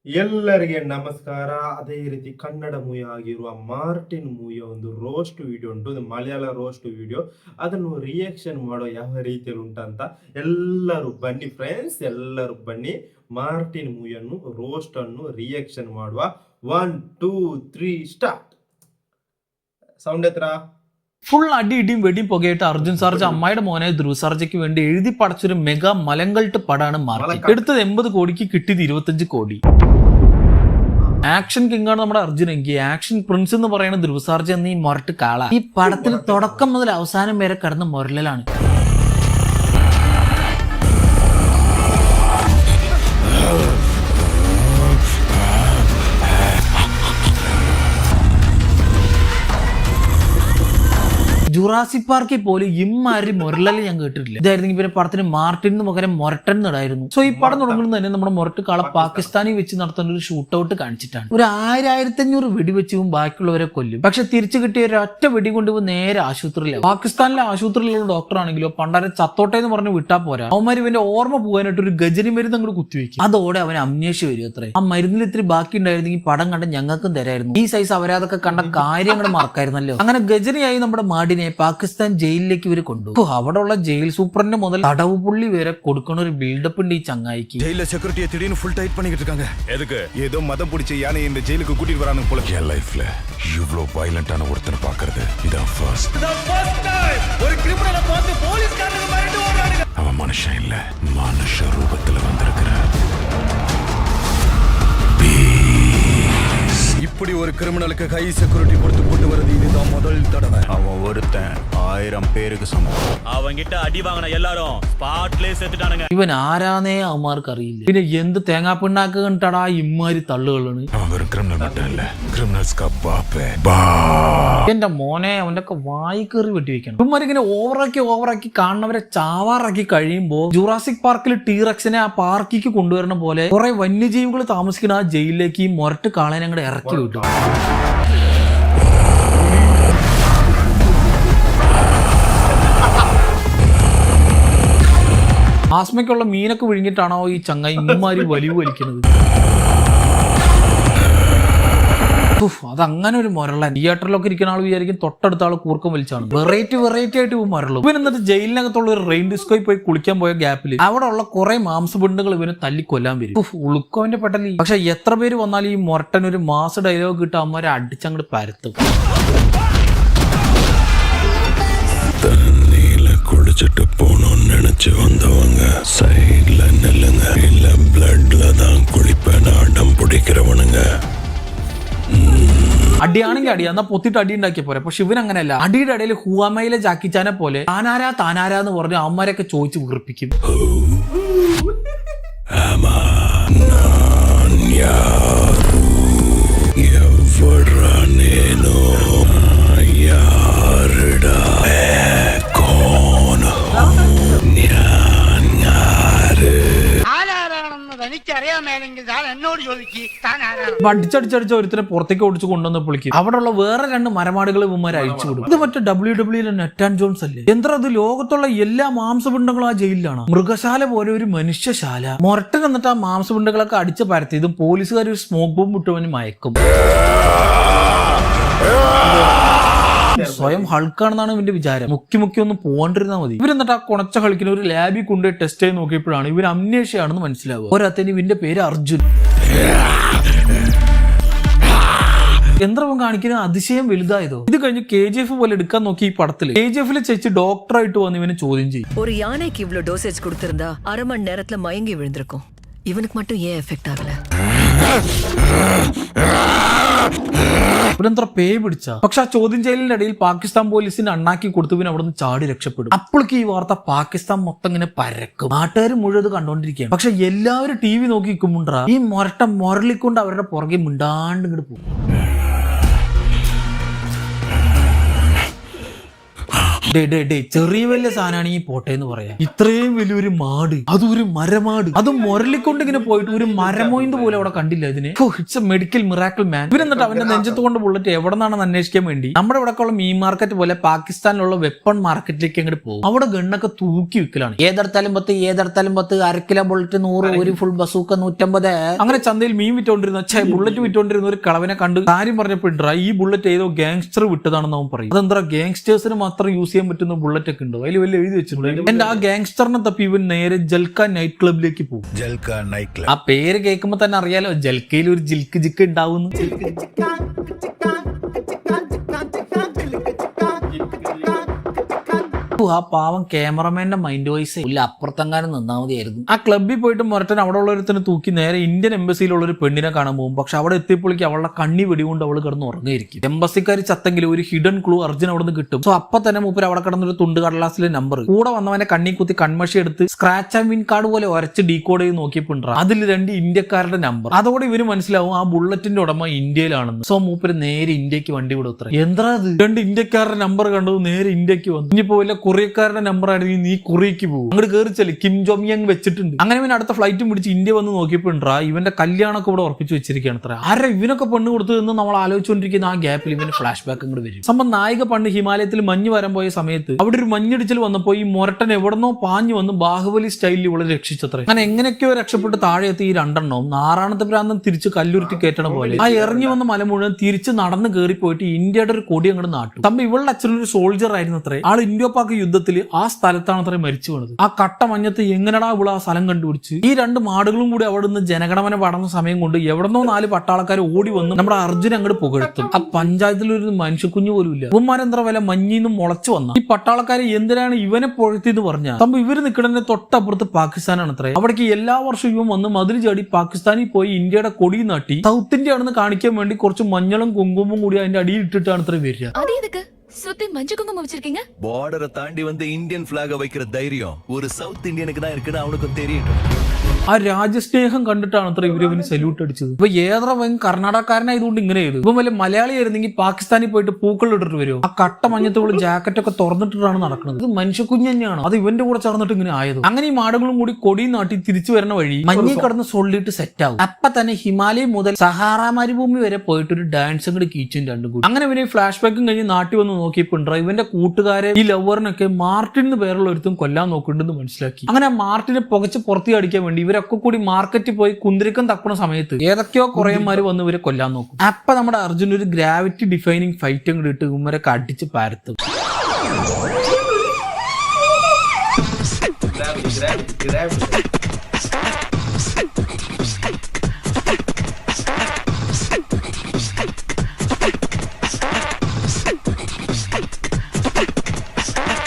ಎಲ್ಲರಿಗೆ ನಮಸ್ಕಾರ. ಅದೇ ರೀತಿ ಕನ್ನಡ ಮೂವಿ ಆಗಿರುವ ಮಾರ್ಟಿನ್ ಮೂವಿಯ ಒಂದು ರೋಸ್ಟ್ ವಿಡಿಯೋ ಉಂಟು, ಒಂದು ಮಲಯಾಳ ರೋಸ್ಟ್ ವಿಡಿಯೋ. ಅದನ್ನು ರಿಯಾಕ್ಷನ್ ಮಾಡೋ ಯಾವ ರೀತಿಯಲ್ಲಿ ಉಂಟಂತ ಎಲ್ಲರೂ ಬನ್ನಿ ಫ್ರೆಂಡ್ಸ್, ಎಲ್ಲರೂ ಬನ್ನಿ ಮಾರ್ಟಿನ್ ಮೂವಿಯನ್ನು ರೋಸ್ಟ್ ಅನ್ನು ರಿಯಾಕ್ಷನ್ ಮಾಡುವ. 1 2 3 ಸ್ಟಾರ್ಟ್. സൗണ്ട് എത്ര? ഫുൾ അടി ഇടിയും വെടിയും പുകയിട്ട് അർജുൻ സാർജ അമ്മായിയുടെ മോനെ ധ്രുവ് സാർജയ്ക്ക് വേണ്ടി എഴുതി പടച്ചൊരു മെഗാ മലങ്കൾട്ട് പടാണ് മാർട്ടിൻ. എടുത്തത് 80 കോടിക്ക്, കിട്ടിയത് 25 കോടി. ആക്ഷൻ കിങ് ആണ് നമ്മുടെ അർജുനെങ്കിൽ ആക്ഷൻ പ്രിൻസ് എന്ന് പറയുന്ന ധ്രുവ് സാർജ എന്ന ഈ മൊരട്ട് കാള ഈ പടത്തിൽ തുടക്കം മുതൽ അവസാനം വരെ കടന്ന മൊരലാണ്. ജുറാസിക് പാർക്കിൽ പോലും ഇമ്മാരി മൊരലല്ലേ ഞാൻ കേട്ടിട്ടില്ല. ഇതായിരുന്നെങ്കിൽ പിന്നെ പടത്തിന് മാർട്ടിന് പകരം മൊരട്ടൻ എന്നിടായിരുന്നു. സോ ഈ പടം തുടങ്ങുന്നത് തന്നെ നമ്മുടെ മൊരട്ട് കാള പാകിസ്ഥാനിൽ വെച്ച് നടത്തുന്ന ഒരു ഷൂട്ട് ഔട്ട് കാണിച്ചിട്ടാണ്. ഒരു 1000-1500 വെടിവെച്ചും ബാക്കിയുള്ളവരെ കൊല്ലും. പക്ഷെ തിരിച്ചു കിട്ടിയ ഒരൊറ്റ വെടി കൊണ്ടുപോയി നേരെ ആശുപത്രിയിലാവും. പാകിസ്ഥാനിലെ ആശുപത്രിയിലുള്ള ഡോക്ടർ ആണെങ്കിലോ പണ്ടാരെ ചത്തോട്ടെ എന്ന് പറഞ്ഞ് വിട്ടാ പോരാ, അവന്മാർ ഇവന്റെ ഓർമ്മ പോകാനായിട്ട് ഒരു ഗജനി മരുന്ന് അങ്ങോട്ട് കുത്തിവെക്കും. അതോടെ അവൻ അമ്നേഷ്യ വരും. അത്രേ ആ മരുന്നിൽ ഇത്തിരി ബാക്കി ഉണ്ടായിരുന്നെങ്കിൽ പടം കണ്ട് ഞങ്ങൾക്കും തരായിരുന്നു. ഈ സൈസ് അവരാതൊക്കെ കണ്ട കാര്യങ്ങൾ മറക്കായിരുന്നല്ലോ. അങ്ങനെ ഗജനിയായി നമ്മുടെ മാടിനെ പാകിസ്ഥാൻ ജയിലിലേക്ക് ഇവര് കൊണ്ടുപോകും. അവിടെ ഉള്ള ജയിൽ സൂപ്രണ്ട് മുതൽ തടവ് പുള്ളി വരെ കൊടുക്കുന്ന ഒരു ബിൽഡപ്പ് ഉണ്ട് ഈ ചങ്ങായിക്ക്. ஜெயில செக்யூரிட்டியை திடீர்னு ஃபுல் டைட் பண்ணிட்டு இருக்காங்க. எதுக்கு? ஏதோ மதம் பிடிச்ச யானை இந்த ஜெயிலுக்கு கூட்டிட்டு வரானுங்க போல. என் லைஃப்ல இவ்ளோ வயலண்டான ஒருத்தனை பார்க்கிறது இதான் ஃபர்ஸ்ட் டைம். ஒரு கிரிமினலை பார்த்து போலீஸ்காரங்க மிரண்டு ஓடுறாங்க. அவன் மனுஷன் இல்ல, மனுஷ ரூபத்துல வந்திருக்கிறான். இப்படி ஒரு கிரிமினலுக்கு ஹை செக்யூரிட்டி கொடுத்து கொண்டு வரது இதுதான் முதல் தடவை. அவன் ஒருத்தன் 1000 பேருக்கு சமம். அவங்கிட்ட அடி வாங்கின எல்லாரும் ஸ்பாட்லயே செத்துட்டானுங்க. ഇവൻ ആരാന്നേ അവന്മാർക്ക് അറിയില്ല. പിന്നെ എന്ത് തേങ്ങാ പിണ്ണാക്ക് കണ്ടാടാ ഇമ്മാരി തള്ളുകളാണ്. அவன் ஒரு கிரிமினல் மட்டும் இல்ல, கிரிமினல்ஸ்க்கு பாப்பே. എന്റെ മോനെ അവന്റെ ഒക്കെ വായി കയറി വെട്ടിവെക്കണം. ഇവന്മാരിങ്ങനെ ഓവറാക്കി കാണുന്നവരെ ചാവാറാക്കി കഴിയുമ്പോ ജുറാസിക് പാർക്കിൽ ടീറക്സിനെ ആ പാർക്കിക്ക് കൊണ്ടുവരുന്ന പോലെ കുറെ വന്യജീവികൾ താമസിക്കുന്ന ആ ജയിലിലേക്ക് ഈ മൊരട്ട് കാളനെ അങ്ങോട്ട് ഇറക്കി വിട്ടു. ആസ്മയ്ക്കുള്ള മീനൊക്കെ വിഴുങ്ങിട്ടാണോ ഈ ചങ്ങായി ഇമ്മാരി വലിവ് വലിക്കുന്നത്? അതങ്ങനെ ഒരു മൊരളൻ. തിയേറ്ററിലൊക്കെ ഇരിക്കുന്ന ആൾ വിചാരിക്കും തൊട്ടടുത്ത ആൾ കൂർക്കം വലിച്ചാണ്. വെറൈറ്റി ആയിട്ട് ഇവൻ മൊരളും. ഇവൻ എന്നിട്ട് ജയിലിനകത്തുള്ള ഒരു റെയിൻ ഡിസ്കോയിൽ പോയി കുളിക്കാൻ പോയ ഗ്യാപ്പിൽ അവിടെ ഉള്ള കുറെ മാംസപിണ്ടുകൾ ഇവന് തല്ലി കൊല്ലാൻ വരും. ഉളുക്കോന്റെ പെട്ടലി. പക്ഷെ എത്ര പേര് വന്നാലും ഈ മൊരട്ടൻ ഒരു മാസ ഡയലോഗ് കിട്ടും അവന്മാരെ അടിച്ചങ്ങോട്ട് പരത്തും. குடிச்சிட்டு போகணும்னு நினைச்சு வந்தவங்க சைட்ல நில்லுங்க, இல்ல பிளட்ல தான் குளிப்பேன் அடம் பிடிக்கிறவனுங்க. അടിയാണെങ്കിൽ അടി, എന്നാ പൊത്തിട്ട് അടി ഉണ്ടാക്കിയ പോരെ. പക്ഷെ ഇവൻ അങ്ങനെയല്ല. അടിയുടെ ഇടയിൽ ഹുവാമയിലെ ജാക്കിച്ചാനെ പോലെ താനാരാ എന്ന് പറഞ്ഞ് അമ്മമാരൊക്കെ ചോദിച്ചു വീർപ്പിക്കും. അടിച്ചടിച്ചടിച്ച ഒരുത്തിനെ പുറത്തേക്ക് ഓടിച്ച് കൊണ്ടുവന്ന് പൊളിക്കും. അവിടെയുള്ള വേറെ 2 മരമാടുകൾ ഇവന്മാരെ അഴിച്ചു വിടും. ഇത് മറ്റേ WWE നെറ്റ് ആൻഡ് ജോൺസ് അല്ലേ? അത് ലോകത്തുള്ള എല്ലാ മാംസപിണ്ടങ്ങളും ആ ജയിലിലാണ്. മൃഗശാല പോലെ ഒരു മനുഷ്യശാല. മൊരട്ടൻ എന്നിട്ട് ആ മാംസപിണ്ടങ്ങളൊക്കെ അടിച്ച് പരത്തിയതും പോലീസുകാർ ഒരു സ്മോക്ക് ബോംബ് ഇട്ടവന് മയക്കും. സ്വയം ഹൾക്കാണെന്നാണ് ഇവന്റെ വിചാരം. മുക്കി ഒന്ന് പോകണ്ടിരുന്നാൽ മതി. ഇവരെന്നിട്ട് ആ കുണച്ച ഹൾക്കിന് ഒരു ലാബിൽ കൊണ്ടുപോയി ടെസ്റ്റ് ചെയ്ത് നോക്കിയപ്പോഴാണ് ഇവർ അമ്നേഷ്യയാണെന്ന് മനസ്സിലാവുക. ഒരത്തിന് ഇവന്റെ പേര് അർജുൻ. യന്ത്രം കാണിക്കുന്ന അതിശയം വലുതായതോ. ഇത് കഴിഞ്ഞ് KGF പോലെ എടുക്കാൻ നോക്കി ഈ പടത്തില് KGF ചേച്ചി ഡോക്ടറായിട്ട് വന്ന് ഇവനെ ചോദ്യം ചെയ്യും. ஒரு யானைக்கு இவ்ளோ டோசேஜ் கொடுத்திருந்தா 1/2 மணி நேரத்துல மயங்கி விழுந்திருக்கும். இவனுக்கு மட்டும் ஏன் எஃபெக்ட் ஆகல? ഇവരെന്ത്ര പേ പിടിച്ച. പക്ഷെ ആ ചോദ്യം ചെയ്യലിന്റെ ഇടയിൽ പാകിസ്ഥാൻ പോലീസിന് അണ്ണാക്കി കൊടുത്തു. പിന്നെ അവിടെ നിന്ന് ചാടി രക്ഷപ്പെടും. അപ്പോഴേക്ക് ഈ വാർത്ത പാകിസ്ഥാൻ മൊത്തം ഇങ്ങനെ പരക്കും. നാട്ടുകാർ മുഴുവൻ കണ്ടോണ്ടിരിക്കുകയാണ്. പക്ഷെ എല്ലാവരും TV നോക്കി നിൽക്കുമ്പോണ്ടാ ഈ മൊരട്ട മൊരളിക്കൊണ്ട് അവരുടെ പുറകെ മിണ്ടാണ്ട് ഇങ്ങോട്ട് പോകും. ചെറിയ വലിയ സാധനമാണെങ്കിൽ പോട്ടെ എന്ന് പറയാം, ഇത്രയും വലിയൊരു മാട്, അതൊരു മരമാട്, അത് മുരളിക്കൊണ്ട് ഇങ്ങനെ പോയിട്ട് ഒരു മരമോയിന്ത് പോലെ അവിടെ കണ്ടില്ല ഇതിനെ. ഇറ്റ്സ് എ മെഡിക്കൽ മിറാക്കിൾ മാൻ. ഇവരെന്നിട്ട് അവന്റെ നെഞ്ചത്ത് കൊണ്ട് ബുള്ളറ്റ് എവിടെ നിന്നാണെന്ന് അന്വേഷിക്കാൻ വേണ്ടി നമ്മുടെ ഇവിടെ ഉള്ള മീൻ മാർക്കറ്റ് പോലെ പാകിസ്ഥാനിലുള്ള വെപ്പൺ മാർക്കറ്റിലേക്ക് അങ്ങോട്ട് പോകും. അവിടെ ഗണ്ണൊക്കെ തൂക്കി വിൽക്കലാണ്. ഏതെടുത്താലും 10 അര കിലോ ബുള്ളറ്റ് 100, ഒരു ഫുൾ ബസൂക്ക 150. അങ്ങനെ ചന്തയിൽ മീൻ വിറ്റോണ്ടിരുന്ന ബുള്ളറ്റ് വിറ്റോണ്ടിരുന്ന ഒരു കളവനെ കണ്ട് കാര്യം പറഞ്ഞപ്പോൾ ഈ ബുള്ളറ്റ് ഏതോ ഗാങ്സ്റ്റർ വിട്ടതാണെന്ന് അവൻ പറയും. അതെന്താ ഗാങ്സ്റ്റേഴ്സിന് മാത്രം യൂസ് ചെയ്യാൻ പറ്റുന്ന ബുള്ളറ്റ് ഒക്കെ ഉണ്ടോ? അതിൽ വലിയ എഴുതി വെച്ചിട്ടുണ്ട്. എന്റെ ആ ഗാങ്സ്റ്ററിനെ തപ്പി ഇവൻ നേരെ ജൽക്ക നൈറ്റ് ക്ലബിലേക്ക് പോകും. ആ പേര് കേൾക്കുമ്പോ തന്നെ അറിയാലോ ജൽക്കയിൽ ഒരു ജിൽക്ക് ജിക്ക് ഉണ്ടാവുന്നു. ആ പാവം ക്യാമറമാന്റെ മൈൻഡ് വോയിസ് ഇല്ല, അപ്പുറത്തെങ്ങാനും നിന്നാ മതിയായിരുന്നു. ആ ക്ലബ്ബിൽ പോയിട്ട് മുരട്ടൻ അവിടെ ഉള്ളൊരുത്തിന് തൂക്കി നേരെ ഇന്ത്യൻ എംബസിയിലുള്ള ഒരു പെണ്ണിനെ കാണാൻ പോകും. പക്ഷെ അവിടെ എത്തിയപ്പോഴേക്ക് അവളുടെ കണ്ണി വെടികൊണ്ട് അവൾ കിടന്ന് ഉറങ്ങിയിരിക്കും. എംബസിക്കാർ ചത്തെങ്കിലും ഒരു ഹിഡൻ ക്ലൂ അർജുൻ അവിടെ നിന്ന് കിട്ടും. സോ അപ്പൊ തന്നെ മൂപ്പര് അവിടെ കിടന്നൊരു തുണ്ട് കടലാസിലെ നമ്പർ കൂടെ വന്നവന്റെ കണ്ണി കുത്തി കൺമഷി എടുത്ത് സ്ക്രാച്ച് ആൻഡ് വിൻ കാർഡ് പോലെ ഉരച്ച് ഡീകോഡ് ചെയ്ത് നോക്കിയപ്പോണ്ടാ അതിൽ 2 ഇന്ത്യക്കാരുടെ നമ്പർ. അതോടെ ഇവര് മനസ്സിലാവും ആ ബുള്ളറ്റിന്റെ ഉടമ ഇന്ത്യയിലാണെന്ന്. സോ മൂപ്പര് നേരെ ഇന്ത്യക്ക് വണ്ടി വിടും. അത്ര എന്താ അത് 2 ഇന്ത്യക്കാരുടെ നമ്പർ കണ്ടത് നേരെ ഇന്ത്യക്ക് വന്നു. ഇനിയിപ്പോ വല്ല കൊറിയക്കാരുടെ നമ്പർ ആണെങ്കിൽ നീ കൊറിയക്ക് പോകും. അങ്ങോട്ട് കയറിച്ചല്ലേ കിം ജോങ് യങ് വെച്ചിട്ടുണ്ട്. അങ്ങനെ ഇവൻ അടുത്ത ഫ്ലൈറ്റും പിടിച്ച് ഇന്ത്യ വന്ന് നോക്കിയപ്പോണ്ടാ ഇവന്റെ കല്യാണമൊക്കെ ഇവിടെ ഉറപ്പിച്ചു വെച്ചിരിക്കുകയാണ്. അത്ര ആരെ ഇവനൊക്കെ പെണ്ണ് കൊടുത്തതെന്ന് നമ്മൾ ആലോചിച്ചുകൊണ്ടിരിക്കുന്ന ആ ഗ്യാപ്പിൽ ഇവന്റെ ഫ്ലാഷ് ബാക്ക് അങ്ങോട്ട് വരും. സംഭവം നായിക പണ്ട് ഹിമാലയത്തിൽ മഞ്ഞ് വരാൻ പോയ സമയത്ത് അവിടെ ഒരു മഞ്ഞിടിച്ചിൽ വന്നപ്പോൾ ഈ മുരട്ടൻ എവിടെന്നോ പാഞ്ഞു വന്ന് ബാഹുബലി സ്റ്റൈലിൽ ഇവിടെ രക്ഷിച്ചത്ര. അങ്ങനെ എങ്ങനെയൊക്കെയോ രക്ഷപ്പെട്ട് താഴെ എത്തി ഈ 2 എണ്ണവും നാറാണത്തെ പ്രാന്തം തിരിച്ച് കല്ലുരുട്ടി കയറ്റണ പോലെ ആ ഇറങ്ങി വന്ന മല മുഴുവൻ തിരിച്ച് നടന്ന് കയറി പോയിട്ട് ഇന്ത്യയുടെ ഒരു കൊടി അങ്ങോട്ട് നാട്ടും. തമ്പ ഇവളുടെ അച്ഛനൊരു സോൾജർ ആയിരുന്നു അത്രേ. ആൾ ഇന്ത്യ പാക് യുദ്ധത്തിൽ ആ സ്ഥലത്താണ് അത്ര മരിച്ചു വീണത്. ആ കട്ട മഞ്ഞത്ത് എങ്ങനെടാ ഇവിടെ ആ സ്ഥലം കണ്ടുപിടിച്ച് ഈ 2 മാടുകളും കൂടി അവിടെ നിന്ന് ജനഗണമന പാടുന്ന സമയം കൊണ്ട് എവിടെന്നോ 4 പട്ടാളക്കാർ ഓടി വന്ന് നമ്മുടെ അർജുൻ അങ്ങോട്ട് പുകഴ്ത്തും. ആ പഞ്ചായത്തിലൊരു മനുഷ്യക്കുഞ്ഞു പോലും ഇല്ല. ഉമ്മാരെന്താ വില മഞ്ഞിന്നും മുളച്ചു വന്ന ഈ പട്ടാളക്കാരെ എന്തിനാണ് ഇവനെ പുഴത്തിന്ന് പറഞ്ഞ തമ്പ് ഇവര് നിൽക്കുന്നതിന്റെ തൊട്ടപ്പുറത്ത് പാകിസ്ഥാനാണ് അത്രേ. അവിടേക്ക് എല്ലാ വർഷവും ഇവൻ വന്ന് മതിൽ ചാടി പാകിസ്ഥാനിൽ പോയി ഇന്ത്യയുടെ കൊടി നാട്ടി സൗത്ത് ഇന്ത്യ ആണെന്ന് കാണിക്കാൻ വേണ്ടി കുറച്ച് മഞ്ഞളും കുങ്കുമവും കൂടി അതിന്റെ അടിയിൽ ഇട്ടിട്ടാണ് അത്ര വരിക. சுத்தி மஞ்சள் குங்குமம் வச்சிருக்கீங்க. பார்டரை தாண்டி வந்து இந்தியன் பிளாக வைக்கிற தைரியம் ஒரு சவுத் இந்தியனுக்கு தான் இருக்குன்னு அவனுக்கு தெரியட்டும். ആ രാജ്യസ്നേഹം കണ്ടിട്ടാണ് അത്ര ഇവരവന് സല്യൂട്ട് അടിച്ചത്. ഇപ്പൊ ഏതൊരു കർണാടകക്കാരനായതുകൊണ്ട് ഇങ്ങനെ ചെയ്തു. ഇപ്പൊ വല്ല മലയാളി ആയിരുന്നെങ്കിൽ പാകിസ്ഥാനിൽ പോയിട്ട് പൂക്കൾ ഇട്ടിട്ട് വരുമോ? ആ കട്ട മഞ്ഞത്തോളം ജാക്കറ്റ് ഒക്കെ തുറന്നിട്ടിട്ടാണ് നടക്കുന്നത്. ഇത് മനുഷ്യക്കുഞ്ഞ് തന്നെയാണ്. അത് ഇവന്റെ കൂടെ ചേർന്നിട്ട് ഇങ്ങനെ ആയത്. അങ്ങനെ ഈ മാടുകളും കൂടി കൊടി നാട്ടി തിരിച്ചു വരുന്ന വഴി മഞ്ഞിൽ കടന്ന് സൊള്ളിട്ട് സെറ്റ് ആവും. അപ്പൊ തന്നെ ഹിമാലയം മുതൽ സഹാറ മരുഭൂമി വരെ പോയിട്ട് ഒരു ഡാൻസും കൂടി കീച്ചും 2 കൂടി. അങ്ങനെ ഇവന് ഫ്ലാഷ് ബാക്കും കഴിഞ്ഞ് നാട്ടിൽ വന്ന് നോക്കിയപ്പോണ്ടാ ഇവന്റെ കൂട്ടുകാരെ ഈ ലവറിനൊക്കെ മാർട്ടിൻ എന്ന് പേരുള്ള ഒരുത്തും കൊല്ലാൻ നോക്കുന്നുണ്ടെന്ന് മനസ്സിലാക്കി. അങ്ങനെ ആ മാർട്ടിനെ പുകച്ച് പുറത്തി അടിക്കാൻ വേണ്ടി ഇവരൊക്കെ കൂടി മാർക്കറ്റിൽ പോയി കുന്തിരിക്കം തപ്പുന്ന സമയത്ത് ഏതൊക്കെയോ കുറേമാര് വന്ന് ഇവരെ കൊല്ലാൻ നോക്കും. അപ്പൊ നമ്മുടെ അർജുൻ ഒരു ഗ്രാവിറ്റി ഡിഫൈനിങ് ഫൈറ്റ് അങ്ങോട്ട് ഇട്ട് ഇവരൊക്കെ അടിച്ച് പരത്തും.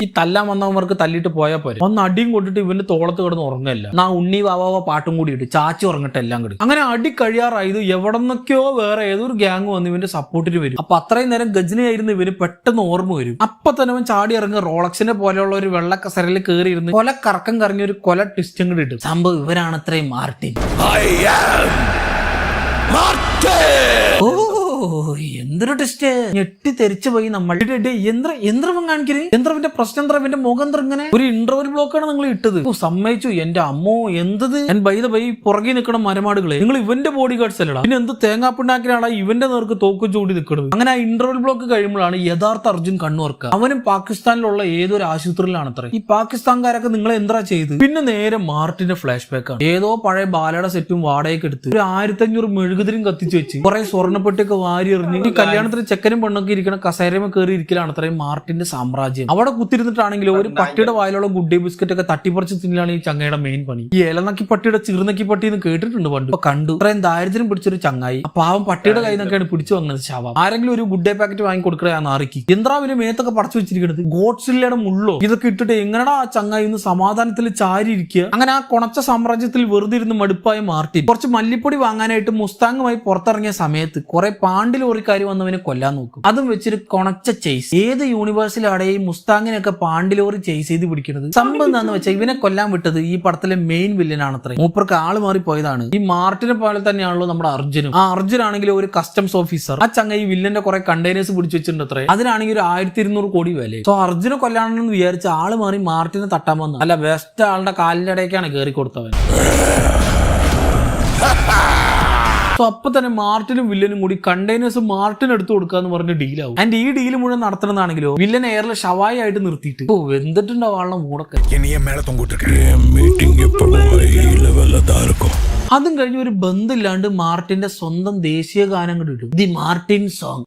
ഈ തല്ലാൻ വന്നവർക്ക് തല്ലിട്ട് പോയാൽ പോരെ. ഒന്ന് അടിയും കൊണ്ടിട്ട് ഇവന്റെ തോളത്ത് കിടന്ന് ഉറങ്ങല്ല. നാ ഉണ്ണി വാവാവ പാട്ടും കൂടി ഇട്ട് ചാച്ചി ഉറങ്ങട്ടെ എല്ലാം കൂടി. അങ്ങനെ അടി കഴിയാറായത് എവിടെന്നൊക്കെയോ വേറെ ഏതൊരു ഗ്യാങ് വന്ന് ഇവന്റെ സപ്പോർട്ടിന് വരും. അപ്പൊ അത്രയും നേരം ഗജനയായിരുന്നു ഇവന് പെട്ടെന്ന് ഓർമ്മ വരും. അപ്പൊ തന്നെ അവൻ ചാടി ഇറങ്ങി റോളക്സിനെ പോലെയുള്ള ഒരു വെള്ള കസരയിൽ കയറി ഇരുന്ന് കൊല കറക്കം കറങ്ങി ഒരു കൊല ട്വിസ്റ്റ് അങ്ങോട്ട് ഇട്ടും. സംഭവം ഇവരാണ് അത്രയും മാർട്ടിൻ. എന്തൊരു ടെസ്റ്റ് ഞെട്ടി തെരിച്ചു പോയി നമ്മൾ. യന്ത്രം കാണിക്കരുത്. യന്ത്രവിന്റെ പ്രശ്നം ഇവന്റെ മുഖം ഇങ്ങനെ ഒരു ഇന്റർവൽ ബ്ലോക്കാണ് നിങ്ങൾ ഇട്ടത്. സമ്മതിച്ചു എന്റെ അമ്മോ എന്തത്. ഞാൻ ബൈ പുറകെ നിൽക്കണ മരമാടുകളെ നിങ്ങൾ ഇവന്റെ ബോഡി ഗാർഡ്സ് അല്ലടാ. പിന്നെ എന്ത് തേങ്ങാപ്പിണ്ടാക്കിനാണ് ഇവന്റെ നേർക്ക് തോക്ക് ചൂടി നിൽക്കുന്നത്. അങ്ങനെ ആ ഇന്റർവൽ ബ്ലോക്ക് കഴിയുമ്പോഴാണ് യഥാർത്ഥ അർജുൻ കണ്ണുവർക്കുക. അവനും പാകിസ്ഥാനിലുള്ള ഏതൊരു ആശുപത്രിയിലാണ് അത്ര. ഈ പാകിസ്ഥാൻകാരൊക്കെ നിങ്ങൾ എന്താ ചെയ്ത്. പിന്നെ നേരെ മാർട്ടിന്റെ ഫ്ലാഷ് ബാക്ക് ആണ്. ഏതോ പഴയ ബാലയുടെ സെറ്റും വാടകയ്ക്ക് എടുത്ത് ഒരു 1500 മെഴുകുതിരിയും കത്തിച്ചു വെച്ച് കുറെ സ്വർണ്ണപ്പെട്ടിയൊക്കെ വാരി എറിഞ്ഞ് ഈ കല്യാണത്തിന് ചെക്കനും പെണ്ണൊക്കെ ഇരിക്കണ കസേരമ കയറി ഇരിക്കലാണ് അത്രയും മാർട്ടിന്റെ സാമ്രാജ്യം. അവിടെ കുത്തിരുന്നിട്ടാണെങ്കിലും ഒരു പട്ടിയുടെ വായിലുള്ള ഗുഡ് ഡേ ബിസ്ക്കറ്റ് ഒക്കെ തട്ടിപ്പറിച്ച് തിന്നാണ് ഈ ചങ്ങയുടെ മെയിൻ പണി. ഈ ഇലനക്കി പട്ടിയുടെ ചീർനക്കി പട്ടി എന്ന് കേട്ടിട്ടുണ്ട് പണ്ട്. ഇപ്പൊ കണ്ടു ഇത്രയും ദാരിദ്ര്യം പിടിച്ചൊരു ചങ്ങായി. പാവം പട്ടിയുടെ കയ്യിൽ നിന്നൊക്കെയാണ് പിടിച്ചു വന്നത് ശാപം. ആരെങ്കിലും ഒരു ഗുഡ് ഡേ പാക്കറ്റ് വാങ്ങി കൊടുക്കണ ആ നാറിക്ക് യന്ത്രാവിനെ മേത്തൊക്കെ പടച്ചു വെച്ചിരിക്കുന്നത്. ഗോഡ്സില്ലയുടെ മുള്ളോ ഇതൊക്കെ ഇട്ടിട്ട് എങ്ങനെടാ ആ ചങ്ങായി ഒന്ന് സമാധാനത്തിൽ ചാരി ഇരിക്കുക. അങ്ങനെ ആ കൊണച്ച സാമ്രാജ്യത്തിൽ വെറുതെ ഇരുന്ന് മടുപ്പായ മാർട്ടിൻ കുറച്ച് മല്ലിപ്പൊടി വാങ്ങാനായിട്ട് മുസ്താങ്ങുമായി പുറത്തിറങ്ങിയ സമയത്ത് കുറെ പാണ്ടി ലോറിക്കാർ വന്നവനെ കൊല്ലാൻ നോക്കും. അതും വെച്ചൊരു കൊണച്ച ചേസ്. ഏത് യൂണിവേഴ്സിലാണ് ഈ മുസ്താങ്ങിനൊക്കെ പാണ്ടി ലോറി ചേസ് ചെയ്ത് പിടിക്കുന്നത്? സംഭവം എന്താന്ന് വെച്ചാൽ ഇവനെ കൊല്ലാൻ വിട്ടത് ഈ പടത്തിലെ മെയിൻ വില്ലനാണ് അത്ര. മൂപ്പർക്ക് ആള് മാറി പോയതാണ്. ഈ മാർട്ടിനെ പോലെ തന്നെയാണല്ലോ നമ്മുടെ അർജുനും. ആ അർജുൻ ആണെങ്കിൽ ഒരു കസ്റ്റംസ് ഓഫീസർ. ആ ചങ്ങ ഈ വില്ലന്റെ കുറെ കണ്ടെയ്നേഴ്സ് പിടിച്ചു വെച്ചിട്ടുണ്ട് അത്രേ. അതിനാണെങ്കിൽ ഒരു 1200 കോടി വില. സോ അർജുനെ കൊല്ലാണെന്ന് വിചാരിച്ച ആള് മാറി മാർട്ടിനെ തട്ടാൻ വന്നു. അല്ല, ബെസ്റ്റ് ആളുടെ കാലിന്റെ ഇടയ്ക്കാണ് കയറി കൊടുത്തവൻ. സോ അപ്പൊ തന്നെ മാർട്ടിനും വില്ലനും കൂടി കണ്ടെയ്നേഴ്സ് മാർട്ടിന് എടുത്തു കൊടുക്കാന്ന് പറഞ്ഞ് ഡീലാവും. ആൻഡ് ഈ ഡീല് മുഴുവൻ നടത്തണമെന്നാണെങ്കിലോ വില്ലൻ എയറിൽ ഷവായി ആയിട്ട് നിർത്തിയിട്ട് വെന്തിട്ടുണ്ടാവും ആളുടെ മൂടൊക്കെ. അതും കഴിഞ്ഞ് ഒരു ബന്ധമില്ലാണ്ട് മാർട്ടിന്റെ സ്വന്തം ദേശീയ ഗാനം കൂടി ഇടും, ദി മാർട്ടിൻ സോങ്.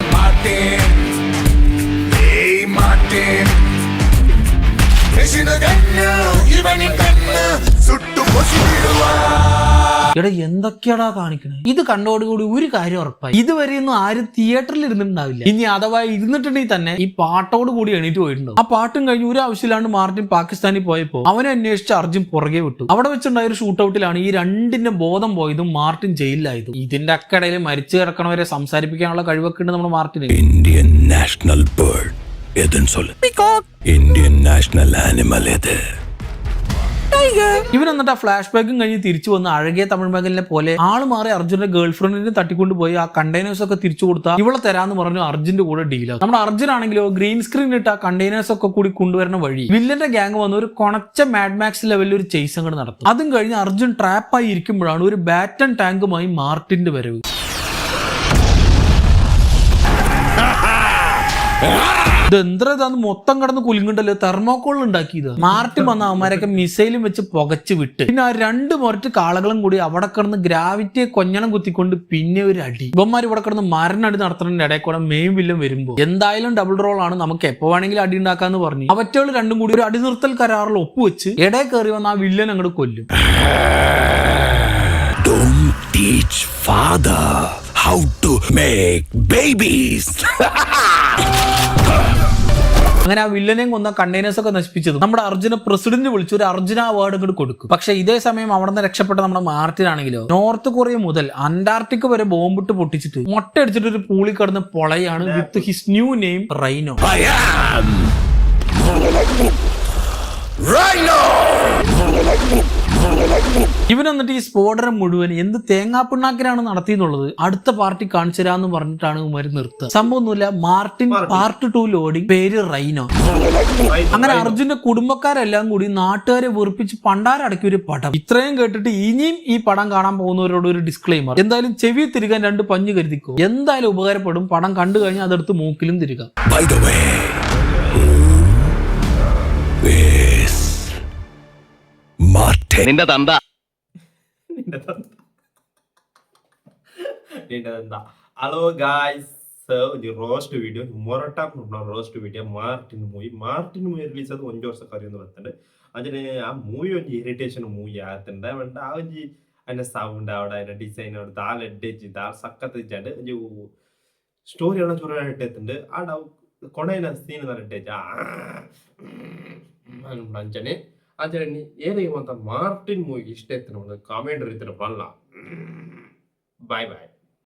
എടാ എന്തൊക്കെയാടാ കാണിക്കണേ? ഇത് കണ്ടോടുകൂടി ഒരു കാര്യം ഉറപ്പായി, ഇതുവരെയൊന്നും ആരും തിയേറ്ററിൽ ഇരുന്നിട്ടുണ്ടാവില്ല. ഇനി അഥവാ ഇരുന്നിട്ടുണ്ടെങ്കിൽ തന്നെ ഈ പാട്ടോട് കൂടി എണീറ്റ് പോയിട്ടുണ്ടാവും. ആ പാട്ടും കഴിഞ്ഞ് ഒരു ആവശ്യമില്ലാണ്ട് മാർട്ടിൻ പാകിസ്ഥാനിൽ പോയപ്പോ അവനെ അന്വേഷിച്ച് അർജുൻ പുറകെ വിട്ടു. അവിടെ വെച്ചുണ്ടായ ഒരു ഷൂട്ടൌട്ടിലാണ് ഈ രണ്ടിന്റെ ബോധം പോയതും മാർട്ടിൻ ജയിലിലായതും. ഇതിന്റെ അക്കടയിൽ മരിച്ചു കിടക്കണവരെ സംസാരിപ്പിക്കാനുള്ള കഴിവൊക്കെ ഉണ്ട് നമ്മുടെ മാർട്ടിന്. ഇന്ത്യൻ നാഷണൽ ബേർഡ് ഏതെന്ന് சொல்லு. ഇന്ത്യൻ നാഷണൽ ആനിമൽ ഏത്? ഇവൻ എന്നിട്ട് ആ ഫ്ലാഷ് ബാക്കും കഴിഞ്ഞ് തിരിച്ചു വന്ന് അഴകിയ തമിഴ് മകലിനെ പോലെ ആള് മാറി അർജുന്റെ ഗേൾഫ്രണ്ടിനെ തട്ടിക്കൊണ്ട് പോയി ആ കണ്ടെയ്നേഴ്സ് ഒക്കെ തിരിച്ചു കൊടുത്താൽ ഇവളെ തരാന്ന് പറഞ്ഞു അർജുന്റെ കൂടെ ഡീലാവും. നമ്മുടെ അർജുൻ ആണെങ്കിലോ ഗ്രീൻ സ്ക്രീൻ ഇട്ട് ആ കണ്ടെയ്നേഴ്സ് ഒക്കെ കൂടി കൊണ്ടുവരുന്ന വഴി വില്ലന്റെ ഗ്യാങ് വന്ന് ഒരു കൊണച്ച മാഡ്മാക്സ് ലെവലിൽ ഒരു ചേസ് അങ്ങോട്ട് നടത്തും. അതും കഴിഞ്ഞ് അർജുൻ ട്രാപ്പായി ഇരിക്കുമ്പോഴാണ് ഒരു ബാറ്റൺ ടാങ്കുമായി മാർട്ടിന്റെ വരവ്. ഇതെന്ത്രതാന്ന് മൊത്തം കടന്ന് കുലുങ്ങണ്ടല്ലോ, തെർമോക്കോൾ ഉണ്ടാക്കിയത്. മാർട്ടിൻ വന്ന അവന്മാരൊക്കെ മിസൈലും വെച്ച് പുകച്ചു വിട്ട് പിന്നെ ആ 2 മൊരറ്റ് കാളകളും കൂടി അവിടെ കിടന്ന് ഗ്രാവിറ്റിയെ കൊഞ്ഞണം കുത്തിക്കൊണ്ട് പിന്നെ ഒരു അടി. ഇവന്മാർ ഇവിടെ കിടന്ന് മരണടി നടത്തുന്നതിന്റെ ഇടയിൽ കൂടെ മെയിൻ വില്ലൻ വരുമ്പോ എന്തായാലും ഡബിൾ റോൾ ആണ്, നമുക്ക് എപ്പോ വേണമെങ്കിലും അടി ഉണ്ടാക്കാന്ന് പറഞ്ഞു അവറ്റകൾ രണ്ടും കൂടി ഒരു അടിനിർത്തൽ കരാറിൽ ഒപ്പുവെച്ച് ഇടയിൽ കയറി വന്ന ആ വില്ലൻ അങ്ങോട്ട് കൊല്ലും. Don't teach father how to make babies. അങ്ങനെ ആ വില്ലനെയും കൊന്ന കണ്ടെയ്നേഴ്സ് ഒക്കെ നശിപ്പിച്ചത് നമ്മുടെ അർജുനെ പ്രസിഡന്റ് വിളിച്ച് ഒരു അർജുന അവാർഡ് ഇങ്ങോട്ട് കൊടുക്കും. പക്ഷെ ഇതേ സമയം അവിടെ നിന്ന് രക്ഷപ്പെട്ട നമ്മുടെ മാർട്ടിൻ ആണെങ്കിലോ നോർത്ത് കൊറിയ മുതൽ അന്റാർട്ടിക്ക വരെ ബോംബിട്ട് പൊട്ടിച്ചിട്ട് മൊട്ടയടിച്ചിട്ട് ഒരു പൂളി കടന്ന് പൊളയാണ് with his new name Rhino. I am Rhino. ഇവൻ എന്നിട്ട് ഈ സ്ഫോടനം മുഴുവൻ എന്ത് തേങ്ങാപ്പിണ്ണാക്കിനാണ് നടത്തിയെന്നുള്ളത് അടുത്ത പാർട്ടി കാണിച്ചു തരാന്ന് പറഞ്ഞിട്ടാണ് ഉമാര് നിർത്തുക. സംഭവമൊന്നുമില്ല, മാർട്ടിൻ പാർട്ട് 2 ലോഡിങ്, പേര് റൈനോ. അങ്ങനെ അർജുന്റെ കുടുംബക്കാരെല്ലാം കൂടി നാട്ടുകാരെ വെറുപ്പിച്ച് പണ്ടാരടക്കിയ ഒരു പടം. ഇത്രയും കേട്ടിട്ട് ഇനിയും ഈ പടം കാണാൻ പോകുന്നവരോട് ഒരു ഡിസ്ക്ലെയിമർ, എന്തായാലും ചെവി തിരികാൻ 2 പഞ്ഞ് കരുതിക്കോ, എന്തായാലും ഉപകാരപ്പെടും. പടം കണ്ടു കഴിഞ്ഞാൽ അതെടുത്ത് മൂക്കിലും തിരികാം. By the way, Martin. നിന്റെ തന്ത ഹലോ ഗായ്സ്, ഒരു റോസ്റ്റ് വീഡിയോ ಮೊರಟ roast video Martin movie release ಅದು 1 ವರ್ಷ ಕರೆಯೊಂದು ಬರ್ತದೆ. ಅಂದ್ರೆ ಆ ಮೂವಿ ಒಂದು ಇರಿಟೇಷನ್ ಮೂವಿ ಆತಂಡ ಅಂಡ್ ಆ ಒಂಜಿ ಅನ್ನ ಸೌಂಡ್ ಆವಡ ಅನ್ನ ಡಿಸೈನ್ ಆವಡ ದಾಲ್ ಎಡ್ಡೆಜಿ ದಾಲ್ ಸಕ್ಕತ್ ಇಜ್ಜಂಡ್ ಒಂಜಿ ಸ್ಟೋರಿ ಅನ್ನ ಚೂರ ಇಟ್ಟೆತ್ತಂಡ್ ಆಡ ಕೊನೆಯ ಸೀನ್ ದ ಇಡ್ಡೆಜ ಅಂಚನೆ ಅಂಚನೆ ಏನೇ ಅಂತ ಮಾರ್ಟಿನ್ ಮೂವಿ ಇಷ್ಟ ಇತ್ತು ಕಾಮೆಂಟ್ ರೀತಿಯ ಬಲ್ಲ. ಬಾಯ್ ಬಾಯ್.